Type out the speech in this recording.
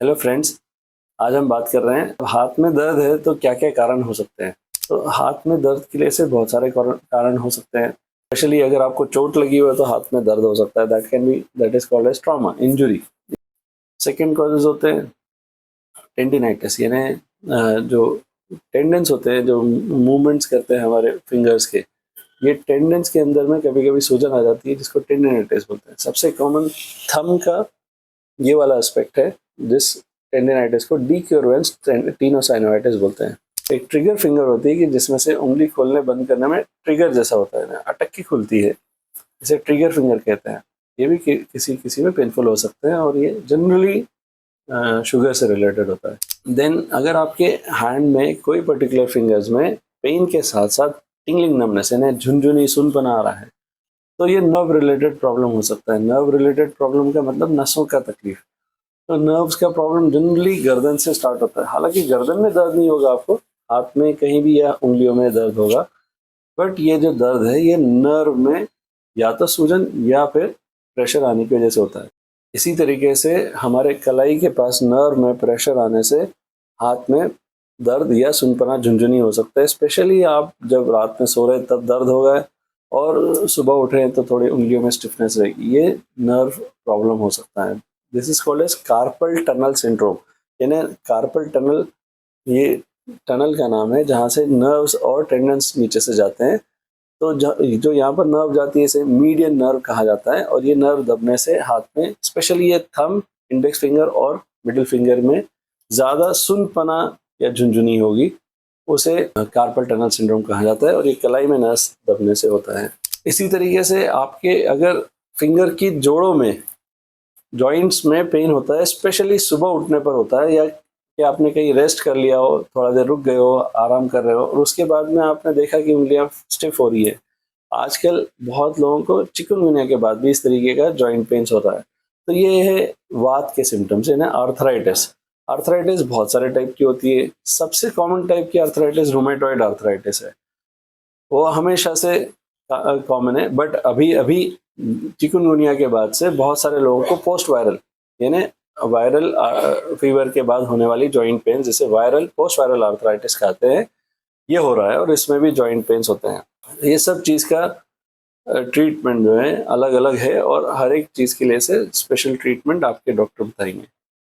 Hello friends, आज हम बात कर रहे हैं हाथ में दर्द है तो क्या क्या कारण हो सकते हैं। तो हाथ में दर्द के लिए से बहुत सारे कारण हो सकते हैं। स्पेशली अगर आपको चोट लगी हो तो हाथ में दर्द हो सकता है। That is called as trauma injury. Second causes होते हैं टेंडिनाइटिस, यानी जो टेंडेंस होते हैं, जो मूवमेंट्स करते हैं हमारे फिंगर्स के, ये टेंडेंस के अंदर में कभी कभी सूजन आ जाती है जिसको टेंडिनाइटिस बोलते हैं। सबसे कॉमन थंब का ये वाला एस्पेक्ट है जिस टेंडिनाइटिस को डिक्यूरेंस टेनोसाइनोवाइटिस बोलते हैं। एक ट्रिगर फिंगर होती है कि जिसमें से उंगली खोलने बंद करने में ट्रिगर जैसा होता है ना, अटक की खुलती है, इसे ट्रिगर फिंगर कहते हैं। ये भी किसी किसी में पेनफुल हो सकते हैं और ये जनरली शुगर से रिलेटेड होता है। देन अगर आपके हैंड में कोई पर्टिकुलर फिंगर्स में पेन के साथ साथ टिंगलिंग नमनेस यानी झुनझुनी सुनपना आ रहा है तो ये नर्व रिलेटेड प्रॉब्लम हो सकता है। नर्व रिलेटेड प्रॉब्लम का मतलब नसों का तकलीफ। तो नर्व्स का प्रॉब्लम जनरली गर्दन से स्टार्ट होता है। हालांकि गर्दन में दर्द नहीं होगा आपको, हाथ में कहीं भी या उंगलियों में दर्द होगा, बट ये जो दर्द है ये नर्व में या तो सूजन या फिर प्रेशर आने की वजह से होता है। इसी तरीके से हमारे कलाई के पास नर्व में प्रेशर आने से हाथ में दर्द या सुनपना झुंझुनी हो सकता है। स्पेशली आप जब रात में सो रहे तब दर्द होगा और सुबह उठ रहे हैं तो थोड़ी उंगलियों में स्टिफनेस रहेगी, ये नर्व प्रॉब्लम हो सकता है। This is called as carpal tunnel syndrome. यानी कार्पल टनल, ये टनल का नाम है जहाँ से नर्व्स और टेंडन्स नीचे से जाते हैं। तो जो यहाँ पर नर्व जाती है इसे मीडियन नर्व कहा जाता है और ये नर्व दबने से हाथ में, स्पेशली ये थंब, इंडेक्स फिंगर और मिडिल फिंगर में ज़्यादा सुनपना या झुंझुनी होगी, उसे कार्पल टनल सिंड्रोम कहा जाता है और ये कलाई में नस दबने से होता है। इसी तरीके से आपके अगर फिंगर की जोड़ों में, जॉइंट्स में पेन होता है, स्पेशली सुबह उठने पर होता है, या कि आपने कहीं रेस्ट कर लिया हो, थोड़ा देर रुक गए हो, आराम कर रहे हो और उसके बाद में आपने देखा कि उंगलियां स्टिफ हो रही है। आजकल बहुत लोगों को चिकनगुनिया के बाद भी इस तरीके का जॉइंट पेन्स होता है। तो ये है वात के सिम्टम्स, यानी आर्थराइटिस। आर्थराइटिस बहुत सारे टाइप की होती है। सबसे कॉमन टाइप की आर्थराइटिस रूमेटॉइड आर्थराइटिस है, वो हमेशा से कॉमन है। बट अभी अभी चिकनगुनिया के बाद से बहुत सारे लोगों को पोस्ट वायरल, यानी वायरल फीवर के बाद होने वाली जॉइंट पेन, जिसे वायरल पोस्ट वायरल आर्थराइटिस कहते हैं, ये हो रहा है और इसमें भी जॉइंट पेन्स होते हैं। ये सब चीज़ का ट्रीटमेंट जो है अलग अलग है और हर एक चीज़ के लिए से स्पेशल ट्रीटमेंट आपके डॉक्टर बताएंगे।